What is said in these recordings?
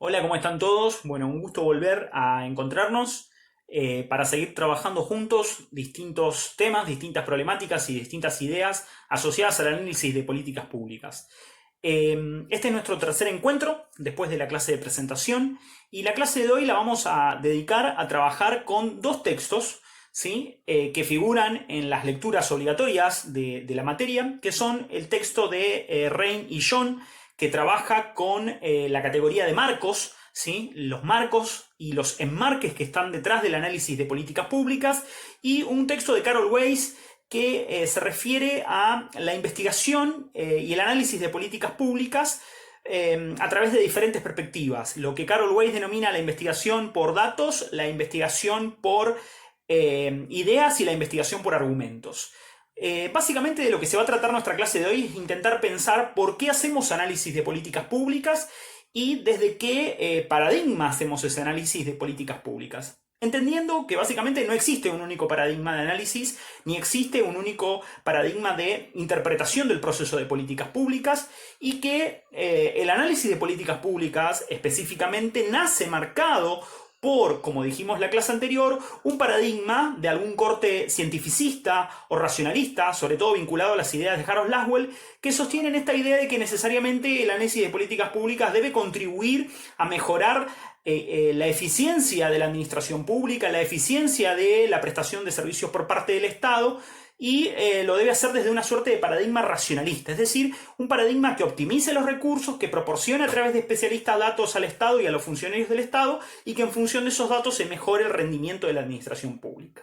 Hola, ¿cómo están todos? Bueno, un gusto volver a encontrarnos para seguir trabajando juntos distintos temas, distintas problemáticas y distintas ideas asociadas al análisis de políticas públicas. Este es nuestro tercer encuentro después de la clase de presentación y la clase de hoy la vamos a dedicar a trabajar con dos textos, ¿sí? Que figuran en las lecturas obligatorias de la materia, que son el texto de Rein y John, que trabaja con la categoría de marcos, ¿sí? Los marcos y los enmarques que están detrás del análisis de políticas públicas, y un texto de Carol Weiss que se refiere a la investigación y el análisis de políticas públicas a través de diferentes perspectivas. Lo que Carol Weiss denomina la investigación por datos, la investigación por ideas y la investigación por argumentos. Básicamente de lo que se va a tratar nuestra clase de hoy es intentar pensar por qué hacemos análisis de políticas públicas y desde qué paradigma hacemos ese análisis de políticas públicas. Entendiendo que básicamente no existe un único paradigma de análisis, ni existe un único paradigma de interpretación del proceso de políticas públicas, y que el análisis de políticas públicas específicamente nace marcado por, como dijimos en la clase anterior, un paradigma de algún corte cientificista o racionalista, sobre todo vinculado a las ideas de Harold Laswell, que sostienen esta idea de que necesariamente el análisis de políticas públicas debe contribuir a mejorar la eficiencia de la administración pública, la eficiencia de la prestación de servicios por parte del Estado, y lo debe hacer desde una suerte de paradigma racionalista, es decir, un paradigma que optimice los recursos, que proporcione a través de especialistas datos al Estado y a los funcionarios del Estado, y que en función de esos datos se mejore el rendimiento de la administración pública.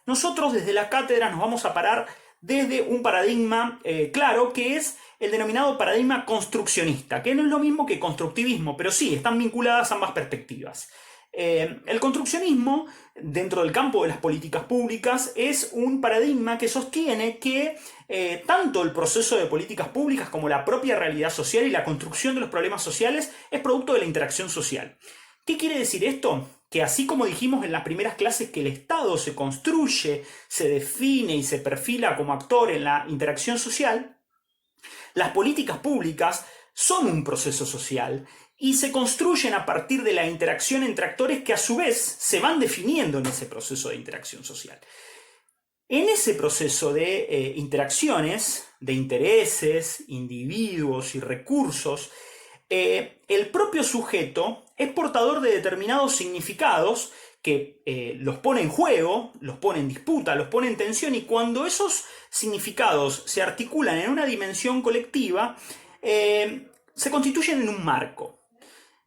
Nosotros desde la cátedra nos vamos a parar desde un paradigma claro, que es el denominado paradigma construccionista, que no es lo mismo que constructivismo, pero sí, están vinculadas ambas perspectivas. El construccionismo, dentro del campo de las políticas públicas, es un paradigma que sostiene que tanto el proceso de políticas públicas como la propia realidad social y la construcción de los problemas sociales es producto de la interacción social. ¿Qué quiere decir esto? Que así como dijimos en las primeras clases que el Estado se construye, se define y se perfila como actor en la interacción social, las políticas públicas son un proceso social y se construyen a partir de la interacción entre actores que a su vez se van definiendo en ese proceso de interacción social. En ese proceso de interacciones, de intereses, individuos y recursos, el propio sujeto es portador de determinados significados que los pone en juego, los pone en disputa, los pone en tensión, y cuando esos significados se articulan en una dimensión colectiva, se constituyen en un marco.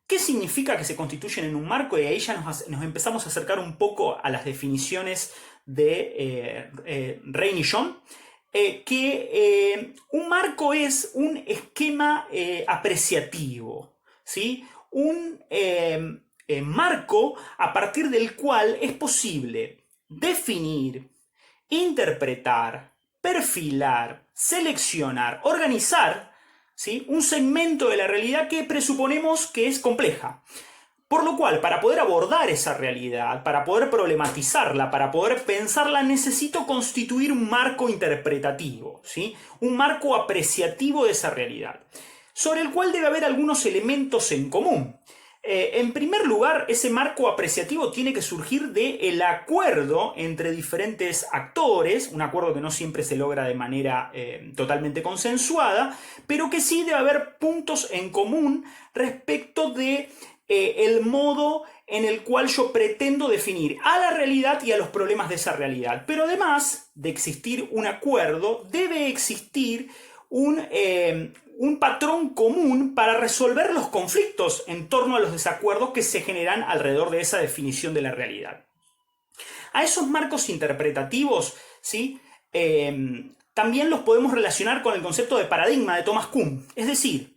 ¿Qué significa que se constituyen en un marco? Y ahí ya nos empezamos a acercar un poco a las definiciones de Rein y John, que un marco es un esquema apreciativo, ¿sí? Un marco a partir del cual es posible definir, interpretar, perfilar, seleccionar, organizar, ¿sí? Un segmento de la realidad que presuponemos que es compleja. Por lo cual, para poder abordar esa realidad, para poder problematizarla, para poder pensarla, necesito constituir un marco interpretativo, ¿sí? Un marco apreciativo de esa realidad, sobre el cual debe haber algunos elementos en común. En primer lugar, ese marco apreciativo tiene que surgir del acuerdo entre diferentes actores, un acuerdo que no siempre se logra de manera totalmente consensuada, pero que sí debe haber puntos en común respecto de el modo en el cual yo pretendo definir a la realidad y a los problemas de esa realidad. Pero además de existir un acuerdo, debe existir un patrón común para resolver los conflictos en torno a los desacuerdos que se generan alrededor de esa definición de la realidad. A esos marcos interpretativos, ¿sí? También los podemos relacionar con el concepto de paradigma de Thomas Kuhn, es decir,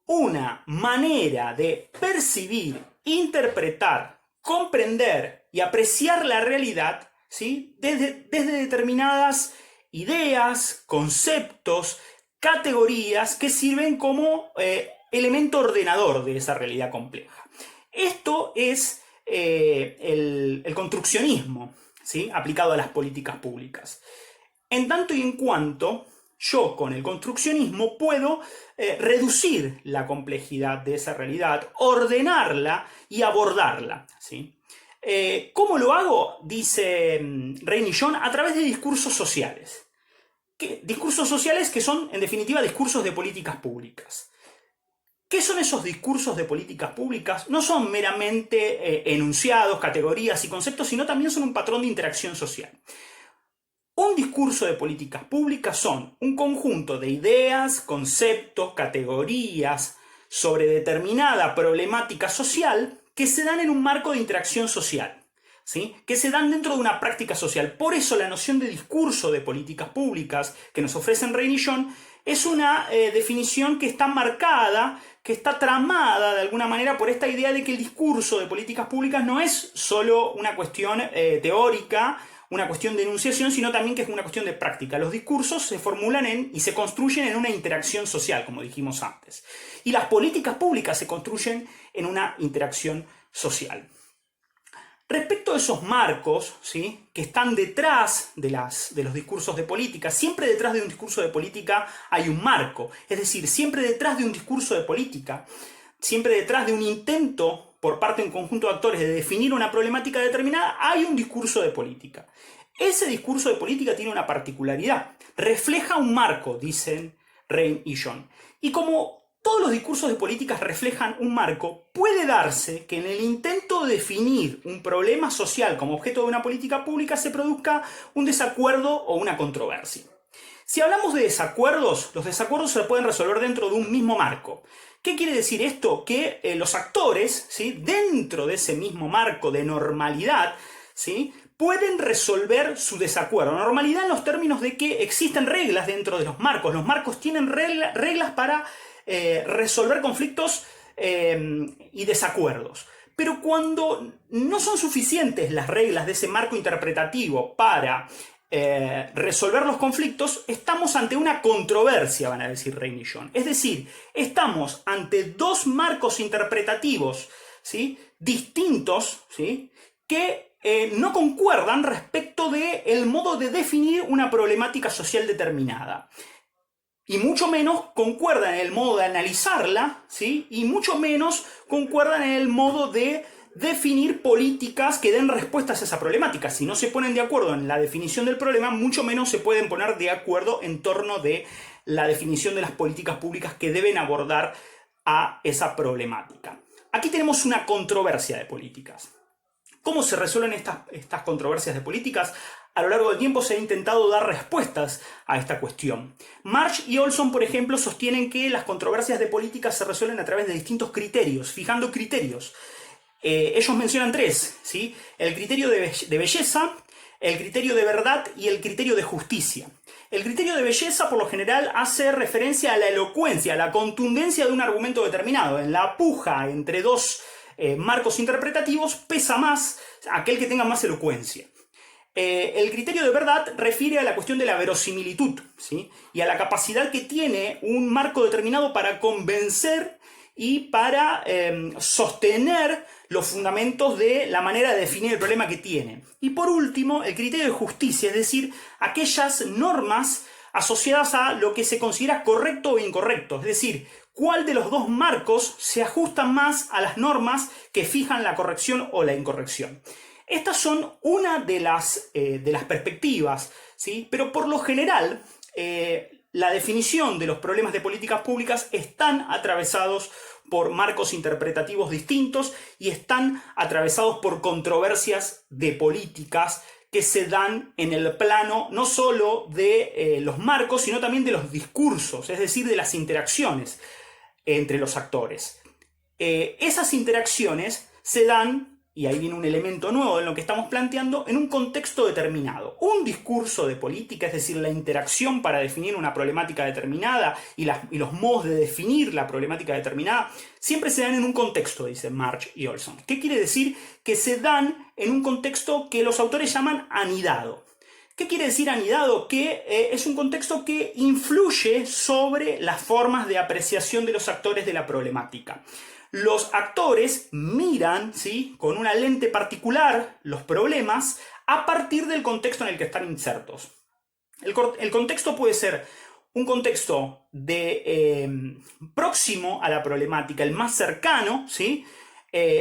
una manera de percibir, interpretar, comprender y apreciar la realidad, ¿sí? desde determinadas ideas, conceptos, categorías que sirven como elemento ordenador de esa realidad compleja. Esto es el construccionismo, ¿sí? Aplicado a las políticas públicas. En tanto y en cuanto yo con el construccionismo puedo reducir la complejidad de esa realidad, ordenarla y abordarla, ¿sí? ¿Cómo lo hago? Dice Rain y John, a través de discursos sociales. Discursos sociales que son, en definitiva, discursos de políticas públicas. ¿Qué son esos discursos de políticas públicas? No son meramente enunciados, categorías y conceptos, sino también son un patrón de interacción social. Un discurso de políticas públicas son un conjunto de ideas, conceptos, categorías sobre determinada problemática social que se dan en un marco de interacción social, ¿sí? Que se dan dentro de una práctica social. Por eso la noción de discurso de políticas públicas que nos ofrecen Rain y John es una definición que está marcada, que está tramada de alguna manera por esta idea de que el discurso de políticas públicas no es solo una cuestión teórica, una cuestión de enunciación, sino también que es una cuestión de práctica. Los discursos se formulan y se construyen en una interacción social, como dijimos antes. Y las políticas públicas se construyen en una interacción social. Respecto a esos marcos, ¿sí?, que están detrás de los discursos de política, siempre detrás de un discurso de política hay un marco. Es decir, siempre detrás de un discurso de política, siempre detrás de un intento por parte de un conjunto de actores de definir una problemática determinada, hay un discurso de política. Ese discurso de política tiene una particularidad. Refleja un marco, dicen Rain y John. Y como todos los discursos de políticas reflejan un marco, puede darse que en el intento de definir un problema social como objeto de una política pública se produzca un desacuerdo o una controversia. Si hablamos de desacuerdos, los desacuerdos se pueden resolver dentro de un mismo marco. ¿Qué quiere decir esto? Que los actores, ¿sí?, dentro de ese mismo marco de normalidad, ¿sí?, pueden resolver su desacuerdo. Normalidad en los términos de que existen reglas dentro de los marcos. Los marcos tienen reglas para resolver conflictos y desacuerdos. Pero cuando no son suficientes las reglas de ese marco interpretativo para resolver los conflictos, estamos ante una controversia, van a decir Rain y John. Es decir, estamos ante dos marcos interpretativos, ¿sí?, distintos, ¿sí?, que no concuerdan respecto del modo de definir una problemática social determinada. Y mucho menos concuerdan en el modo de analizarla, ¿sí?, y mucho menos concuerdan en el modo de definir políticas que den respuestas a esa problemática. Si no se ponen de acuerdo en la definición del problema, mucho menos se pueden poner de acuerdo en torno de la definición de las políticas públicas que deben abordar a esa problemática. Aquí tenemos una controversia de políticas. ¿Cómo se resuelven estas controversias de políticas? A lo largo del tiempo se ha intentado dar respuestas a esta cuestión. Marsh y Olson, por ejemplo, sostienen que las controversias de políticas se resuelven a través de distintos criterios, fijando criterios. Ellos mencionan tres, ¿sí? El criterio de belleza, el criterio de verdad y el criterio de justicia. El criterio de belleza, por lo general, hace referencia a la elocuencia, a la contundencia de un argumento determinado. En la puja entre dos marcos interpretativos pesa más aquel que tenga más elocuencia. El criterio de verdad refiere a la cuestión de la verosimilitud, ¿sí?, y a la capacidad que tiene un marco determinado para convencer y para sostener los fundamentos de la manera de definir el problema que tiene. Y por último, el criterio de justicia, es decir, aquellas normas asociadas a lo que se considera correcto o incorrecto, es decir, cuál de los dos marcos se ajusta más a las normas que fijan la corrección o la incorrección. Estas son una de las perspectivas, ¿sí?, pero por lo general la definición de los problemas de políticas públicas están atravesados por marcos interpretativos distintos y están atravesados por controversias de políticas que se dan en el plano no solo de los marcos, sino también de los discursos, es decir, de las interacciones entre los actores. Esas interacciones se dan, y ahí viene un elemento nuevo en lo que estamos planteando, en un contexto determinado. Un discurso de política, es decir, la interacción para definir una problemática determinada y los modos de definir la problemática determinada, siempre se dan en un contexto, dicen Marsh y Olson. ¿Qué quiere decir? Que se dan en un contexto que los autores llaman anidado. ¿Qué quiere decir anidado? Que es un contexto que influye sobre las formas de apreciación de los actores de la problemática. Los actores miran, ¿sí?, con una lente particular los problemas a partir del contexto en el que están insertos. El contexto puede ser un contexto próximo a la problemática, el más cercano, ¿sí?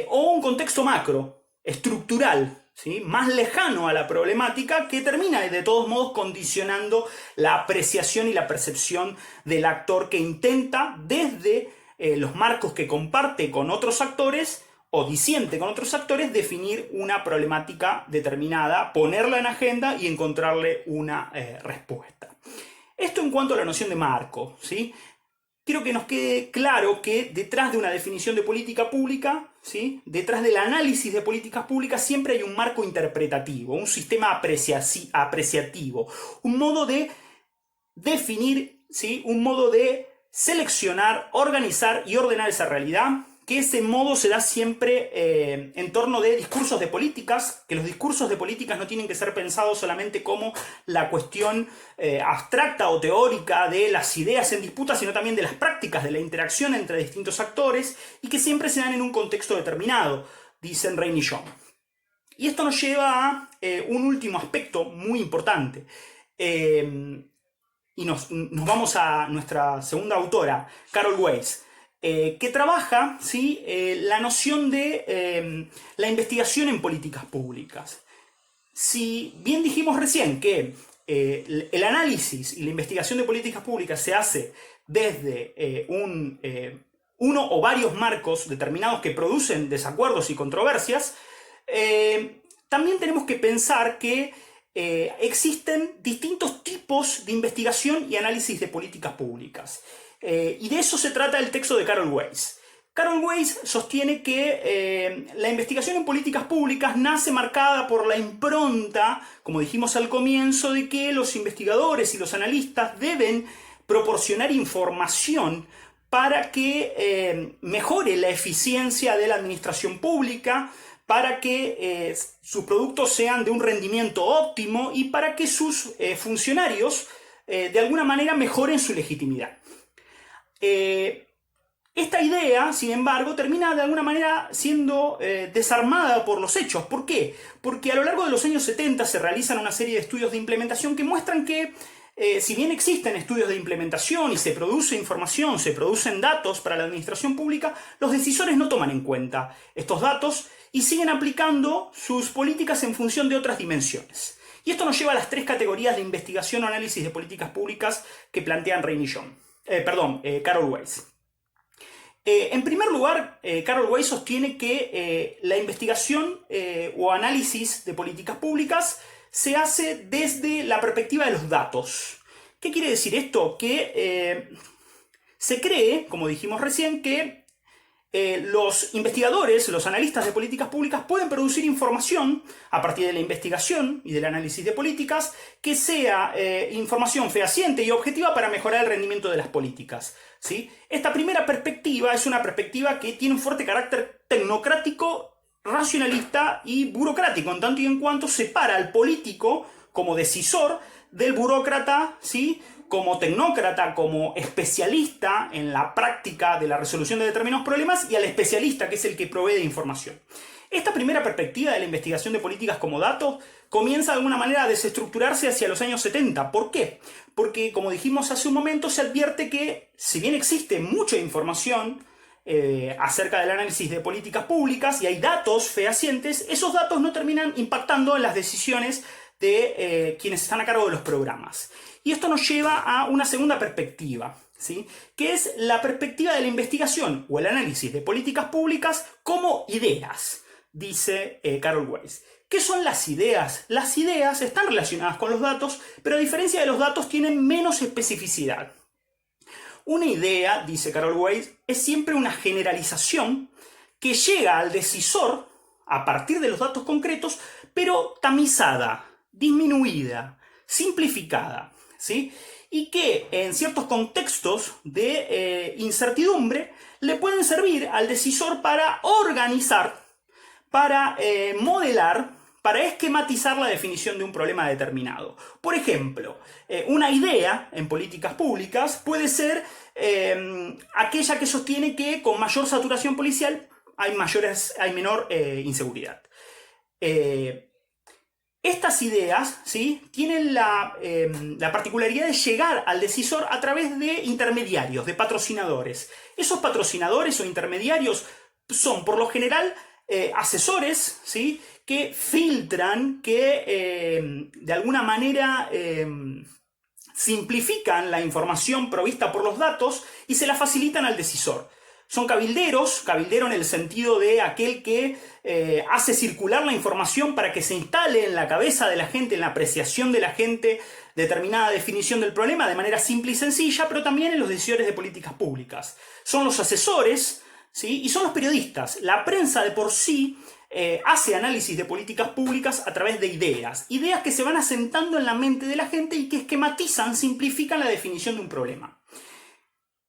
O un contexto macro, estructural, ¿sí? Más lejano a la problemática, que termina de todos modos condicionando la apreciación y la percepción del actor, que intenta desde los marcos que comparte con otros actores o disiente con otros actores, definir una problemática determinada, ponerla en agenda y encontrarle una respuesta. Esto en cuanto a la noción de marco, ¿sí? Quiero que nos quede claro que detrás de una definición de política pública, ¿sí? Detrás del análisis de políticas públicas, siempre hay un marco interpretativo, un sistema apreciativo, un modo de definir, ¿sí? Un modo de seleccionar, organizar y ordenar esa realidad, que ese modo se da siempre en torno de discursos de políticas, que los discursos de políticas no tienen que ser pensados solamente como la cuestión abstracta o teórica de las ideas en disputa, sino también de las prácticas de la interacción entre distintos actores, y que siempre se dan en un contexto determinado, dicen Rein y Young. Y esto nos lleva a un último aspecto muy importante. Y nos vamos a nuestra segunda autora, Carol Weis, que trabaja, ¿sí? La noción de la investigación en políticas públicas. Si bien dijimos recién que el análisis y la investigación de políticas públicas se hace desde uno o varios marcos determinados que producen desacuerdos y controversias, también tenemos que pensar que existen distintos tipos de investigación y análisis de políticas públicas. Y de eso se trata el texto de Carol Weis. Carol Weis sostiene que la investigación en políticas públicas nace marcada por la impronta, como dijimos al comienzo, de que los investigadores y los analistas deben proporcionar información para que mejore la eficiencia de la administración pública, para que sus productos sean de un rendimiento óptimo y para que sus funcionarios de alguna manera mejoren su legitimidad. Esta idea, sin embargo, termina de alguna manera siendo desarmada por los hechos. ¿Por qué? Porque a lo largo de los años 70 se realizan una serie de estudios de implementación que muestran que si bien existen estudios de implementación y se produce información, se producen datos para la administración pública, los decisores no toman en cuenta estos datos y siguen aplicando sus políticas en función de otras dimensiones. Y esto nos lleva a las tres categorías de investigación o análisis de políticas públicas que plantean Rein y Young. Carol Weis. En primer lugar, Carol Weis sostiene que la investigación o análisis de políticas públicas se hace desde la perspectiva de los datos. ¿Qué quiere decir esto? Que se cree, como dijimos recién, que los investigadores, los analistas de políticas públicas pueden producir información a partir de la investigación y del análisis de políticas que sea información fehaciente y objetiva para mejorar el rendimiento de las políticas, ¿sí? Esta primera perspectiva es una perspectiva que tiene un fuerte carácter tecnocrático, racionalista y burocrático, en tanto y en cuanto separa al político como decisor del burócrata, ¿sí? Como tecnócrata, como especialista en la práctica de la resolución de determinados problemas, y al especialista, que es el que provee de información. Esta primera perspectiva de la investigación de políticas como datos comienza de alguna manera a desestructurarse hacia los años 70. ¿Por qué? Porque, como dijimos hace un momento, se advierte que, si bien existe mucha información acerca del análisis de políticas públicas y hay datos fehacientes, esos datos no terminan impactando en las decisiones de quienes están a cargo de los programas. Y esto nos lleva a una segunda perspectiva, ¿sí? Que es la perspectiva de la investigación o el análisis de políticas públicas como ideas, dice Carol Weis. ¿Qué son las ideas? Las ideas están relacionadas con los datos, pero a diferencia de los datos tienen menos especificidad. Una idea, dice Carol Weis, es siempre una generalización que llega al decisor a partir de los datos concretos, pero tamizada, disminuida, simplificada, ¿sí? Y que en ciertos contextos de incertidumbre le pueden servir al decisor para organizar, para modelar, para esquematizar la definición de un problema determinado. Por ejemplo, una idea en políticas públicas puede ser aquella que sostiene que con mayor saturación policial hay menor inseguridad. Estas ideas, ¿sí?, tienen la particularidad de llegar al decisor a través de intermediarios, de patrocinadores. Esos patrocinadores o intermediarios son, por lo general, asesores, ¿sí?, que filtran, que de alguna manera simplifican la información provista por los datos y se la facilitan al decisor. Son cabilderos, cabildero en el sentido de aquel que hace circular la información para que se instale en la cabeza de la gente, en la apreciación de la gente, determinada definición del problema de manera simple y sencilla, pero también en los decisores de políticas públicas. Son los asesores, ¿sí?, y son los periodistas. La prensa de por sí hace análisis de políticas públicas a través de ideas. Ideas que se van asentando en la mente de la gente y que esquematizan, simplifican la definición de un problema.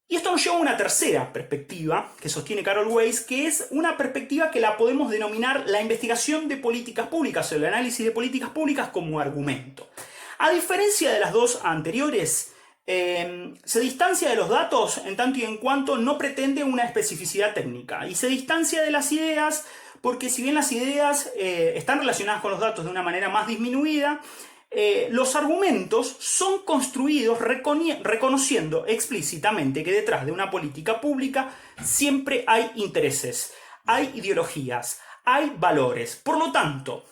Y esto nos lleva a una tercera perspectiva que sostiene Carol Weiss, que es una perspectiva que la podemos denominar la investigación de políticas públicas o el análisis de políticas públicas como argumento. A diferencia de las dos anteriores, se distancia de los datos en tanto y en cuanto no pretende una especificidad técnica y se distancia de las ideas porque si bien las ideas están relacionadas con los datos de una manera más disminuida, los argumentos son construidos reconociendo explícitamente que detrás de una política pública siempre hay intereses, hay ideologías, hay valores. Por lo tanto,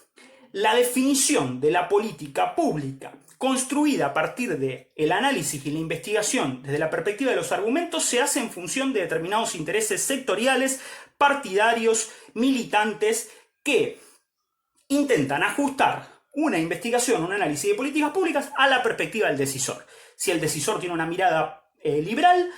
la definición de la política pública construida a partir del análisis y la investigación desde la perspectiva de los argumentos se hace en función de determinados intereses sectoriales, partidarios, militantes, que intentan ajustar una investigación, un análisis de políticas públicas a la perspectiva del decisor. Si el decisor tiene una mirada liberal,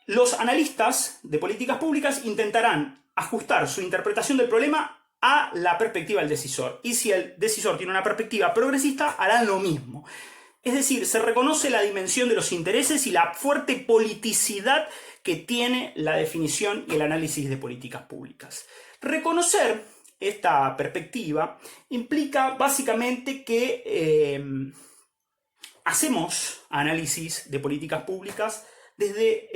los analistas de políticas públicas intentarán ajustar su interpretación del problema a la perspectiva del decisor. Y si el decisor tiene una perspectiva progresista, harán lo mismo. Es decir, se reconoce la dimensión de los intereses y la fuerte politicidad que tiene la definición y el análisis de políticas públicas. Reconocer esta perspectiva implica básicamente que hacemos análisis de políticas públicas desde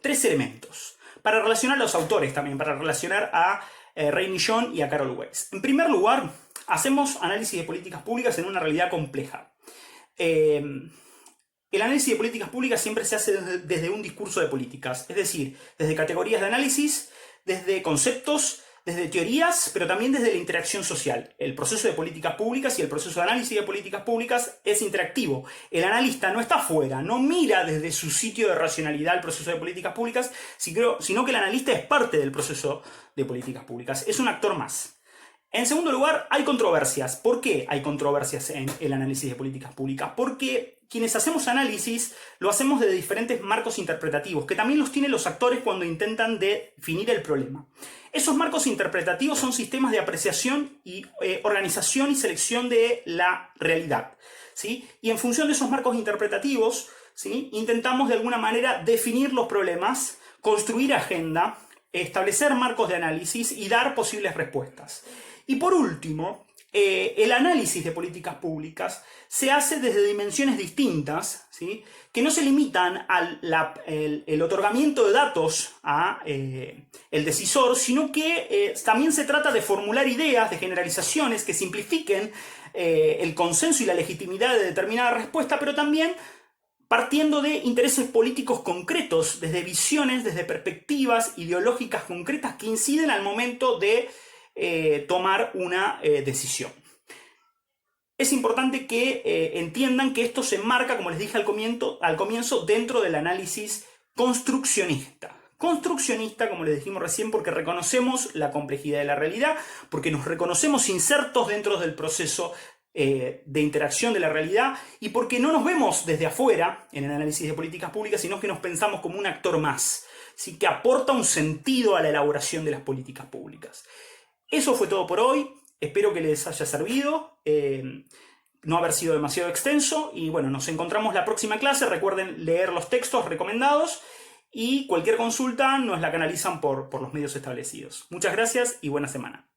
tres elementos, para relacionar a los autores también, para relacionar a Ray Milland y a Carol Weiss. En primer lugar, hacemos análisis de políticas públicas en una realidad compleja. El análisis de políticas públicas siempre se hace desde un discurso de políticas, es decir, desde categorías de análisis, desde conceptos, desde teorías, pero también desde la interacción social. El proceso de políticas públicas y el proceso de análisis de políticas públicas es interactivo. El analista no está afuera, no mira desde su sitio de racionalidad el proceso de políticas públicas, sino que el analista es parte del proceso de políticas públicas. Es un actor más. En segundo lugar, hay controversias. ¿Por qué hay controversias en el análisis de políticas públicas? Porque quienes hacemos análisis lo hacemos de diferentes marcos interpretativos, que también los tienen los actores cuando intentan definir el problema. Esos marcos interpretativos son sistemas de apreciación y organización y selección de la realidad, ¿sí? Y en función de esos marcos interpretativos, ¿sí?, intentamos de alguna manera definir los problemas, construir agenda, establecer marcos de análisis y dar posibles respuestas. Y por último, el análisis de políticas públicas se hace desde dimensiones distintas, ¿sí?, que no se limitan al el otorgamiento de datos a el decisor, sino que también se trata de formular ideas, de generalizaciones que simplifiquen el consenso y la legitimidad de determinada respuesta, pero también partiendo de intereses políticos concretos, desde visiones, desde perspectivas ideológicas concretas que inciden al momento de tomar una decisión. Es importante que entiendan que esto se enmarca, como les dije al comienzo, dentro del análisis construccionista. Construccionista, como les dijimos recién, porque reconocemos la complejidad de la realidad, porque nos reconocemos insertos dentro del proceso de interacción de la realidad y porque no nos vemos desde afuera en el análisis de políticas públicas, sino que nos pensamos como un actor más, ¿sí?, que aporta un sentido a la elaboración de las políticas públicas. Eso fue todo por hoy. Espero que les haya servido, no haber sido demasiado extenso y bueno, nos encontramos la próxima clase. Recuerden leer los textos recomendados y cualquier consulta nos la canalizan por los medios establecidos. Muchas gracias y buena semana.